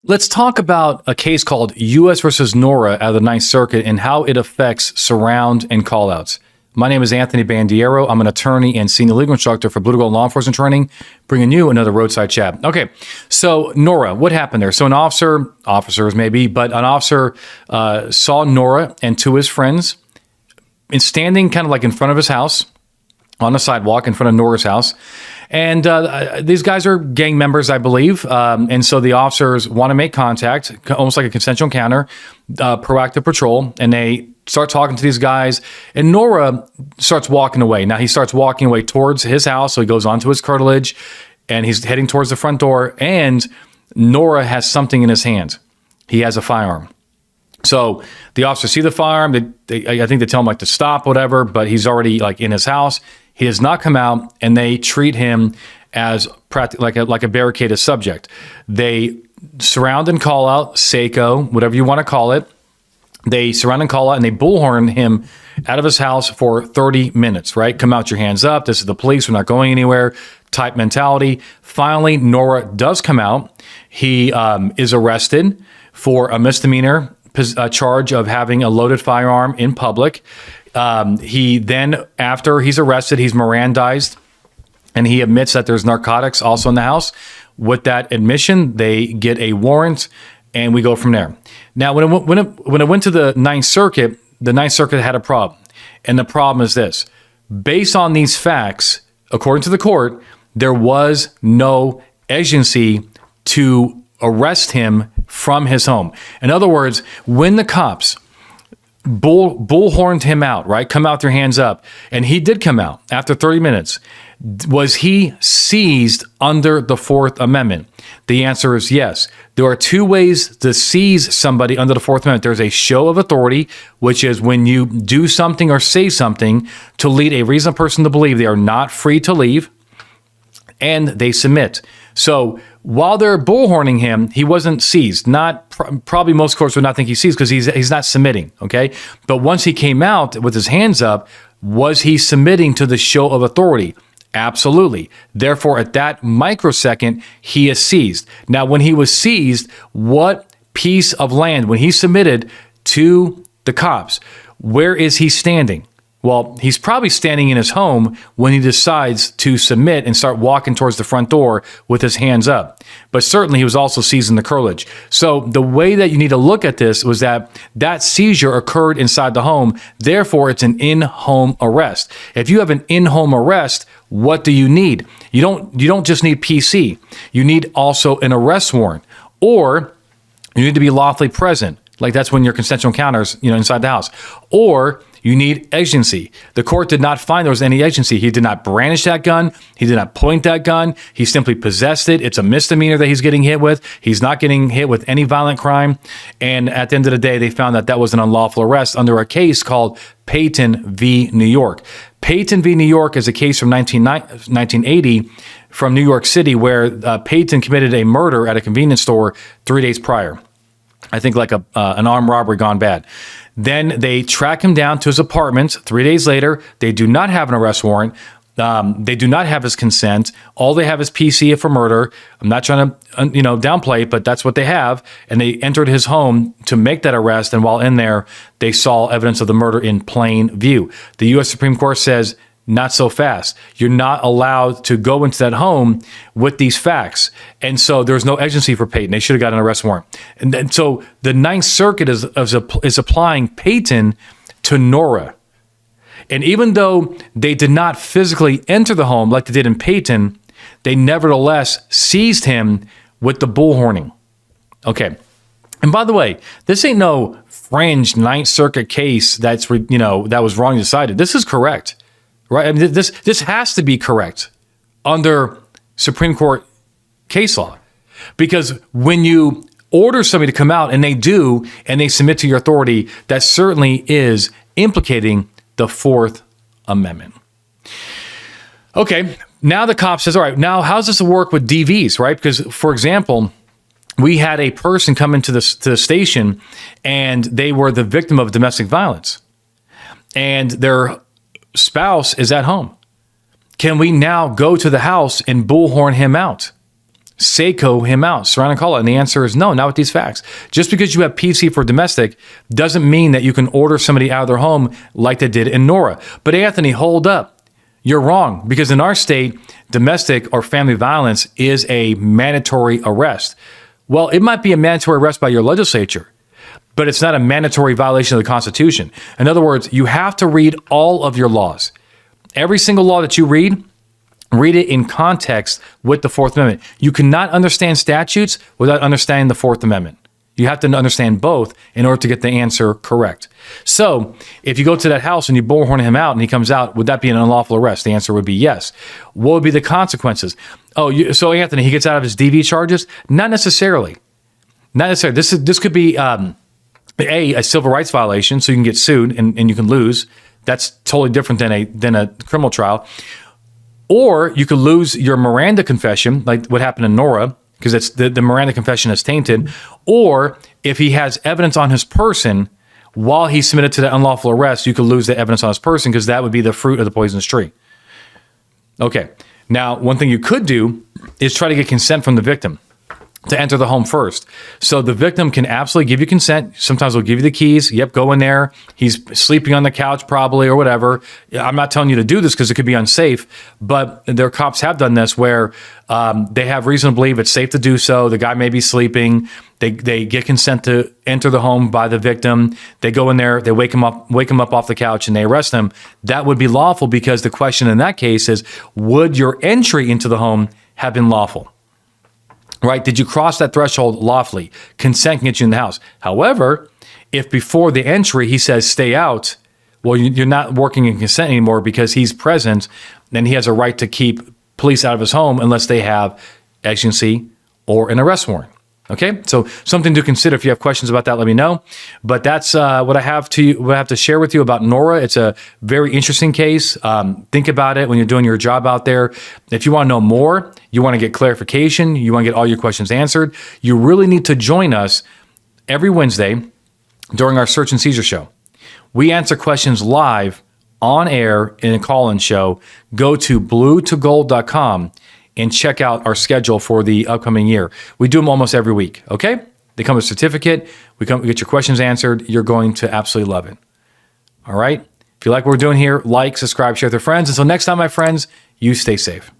Let's talk about a case called U.S. versus Nora out of the Ninth Circuit and how it affects surround and callouts. My name is Anthony Bandiero. I'm an attorney and senior legal instructor for Blue to Gold Law Enforcement Training, bringing you another roadside chat. Okay, so Nora, what happened there? So an officers maybe, but an officer saw Nora and two of his friends standing kind of like in front of his house on the sidewalk in front of Nora's house. And these guys are gang members, I believe. And so the officers want to make contact, almost like a consensual encounter, proactive patrol, and they start talking to these guys. And Nora starts walking away. Now, he starts walking away towards his house, so he goes onto his curtilage, and he's heading towards the front door, and Nora has something in his hand. He has a firearm. So the officers see the firearm. I think they tell him like to stop, whatever, but he's already like in his house. He does not come out, and they treat him as like a barricaded subject. They surround and call out, Seiko, whatever you want to call it. They surround and call out, and they bullhorn him out of his house for 30 minutes, right? Come out, your hands up. This is the police. We're not going anywhere type mentality. Finally, Nora does come out. He is arrested for a misdemeanor charge of having a loaded firearm in public. He then, after he's arrested, he's Mirandized, and he admits that there's narcotics also in the house. With that admission, they get a warrant, and we go from there. Now, when it went to the Ninth Circuit had a problem, and the problem is this: based on these facts, according to the court, there was no agency to arrest him from his home. In other words, when the cops bullhorned him out, right? Come out, their hands up. And he did come out after 30 minutes. Was he seized under the Fourth Amendment? The answer is yes. There are two ways to seize somebody under the Fourth Amendment. There's a show of authority, which is when you do something or say something to lead a reasonable person to believe they are not free to leave, and they submit. So while they're bullhorning him, he wasn't seized. Probably most courts would not think he's seized because he's not submitting, okay? But once he came out with his hands up, was he submitting to the show of authority? Absolutely. Therefore, at that microsecond, he is seized. Now, when he was seized, what piece of land, when he submitted to the cops, where is he standing? Well, he's probably standing in his home when he decides to submit and start walking towards the front door with his hands up. But certainly he was also seized in the curtilage. So the way that you need to look at this was that seizure occurred inside the home. Therefore, it's an in-home arrest. If you have an in-home arrest, what do you need? You don't just need PC. You need also an arrest warrant, or you need to be lawfully present. Like that's when your consensual encounters, inside the house. Or you need agency. The court did not find there was any agency. He did not brandish that gun. He did not point that gun. He simply possessed it. It's a misdemeanor that he's getting hit with. He's not getting hit with any violent crime. And at the end of the day, they found that was an unlawful arrest under a case called Payton v. New York. Payton v. New York is a case from 1980 from New York City where Payton committed a murder at a convenience store 3 days prior. I think like an armed robbery gone bad. Then they track him down to his apartment 3 days later. They do not have an arrest warrant. They do not have his consent. All they have is PC for murder. I'm not trying to, downplay it, but that's what they have. And they entered his home to make that arrest. And while in there, they saw evidence of the murder in plain view. The U.S. Supreme Court says, not so fast. You're not allowed to go into that home with these facts. And so there's no agency for Payton. They should have got an arrest warrant. And so the Ninth Circuit is applying Payton to Nora. And even though they did not physically enter the home like they did in Payton, they nevertheless seized him with the bullhorning. Okay. And by the way, this ain't no fringe Ninth Circuit case that was wrongly decided. This is correct. Right? I mean, this has to be correct under Supreme Court case law, because when you order somebody to come out and they do, and they submit to your authority, that certainly is implicating the Fourth Amendment. Okay, now the cop says, all right, now how's this work with DVs, right? Because, for example, we had a person come into the station and they were the victim of domestic violence, and their spouse is at home. Can we now go to the house and bullhorn him out? SACO him out, surround and call out? And the answer is no, not with these facts. Just because you have PC for domestic doesn't mean that you can order somebody out of their home like they did in Nora. But Anthony, hold up. You're wrong, because in our state, domestic or family violence is a mandatory arrest. Well, it might be a mandatory arrest by your legislature, but it's not a mandatory violation of the Constitution. In other words, you have to read all of your laws. Every single law that you read it in context with the Fourth Amendment. You cannot understand statutes without understanding the Fourth Amendment. You have to understand both in order to get the answer correct. So if you go to that house and you bullhorn him out and he comes out, would that be an unlawful arrest? The answer would be yes. What would be the consequences? So Anthony, he gets out of his DV charges? Not necessarily. Not necessarily. This could be a civil rights violation, so you can get sued and you can lose. That's totally different than a criminal trial. Or you could lose your Miranda confession, like what happened in Nora, because it's the Miranda confession is tainted. Or if he has evidence on his person while he's submitted to the unlawful arrest, you could lose the evidence on his person, because that would be the fruit of the poisonous tree. Okay. Now, one thing you could do is try to get consent from the victim to enter the home first. So the victim can absolutely give you consent. Sometimes they'll give you the keys. Yep, go in there. He's sleeping on the couch probably or whatever. I'm not telling you to do this because it could be unsafe, but their cops have done this where they have reason to believe it's safe to do so. The guy may be sleeping. They get consent to enter the home by the victim. They go in there, they wake him up off the couch, and they arrest him. That would be lawful, because the question in that case is, would your entry into the home have been lawful? Right? Did you cross that threshold lawfully? Consent can get you in the house. However, if before the entry he says stay out, well, you're not working in consent anymore, because he's present, then he has a right to keep police out of his home unless they have exigency or an arrest warrant. Okay, so something to consider. If you have questions about that, let me know. But that's what I have to share with you about Nora. It's a very interesting case. Think about it when you're doing your job out there. If you want to know more, you want to get clarification, you want to get all your questions answered, you really need to join us every Wednesday during our Search and Seizure show. We answer questions live on air in a call-in show. Go to bluetogold.com and check out our schedule for the upcoming year. We do them almost every week, okay? They come with a certificate. We get your questions answered. You're going to absolutely love it. All right? If you like what we're doing here, like, subscribe, share with your friends. Until next time, my friends, you stay safe.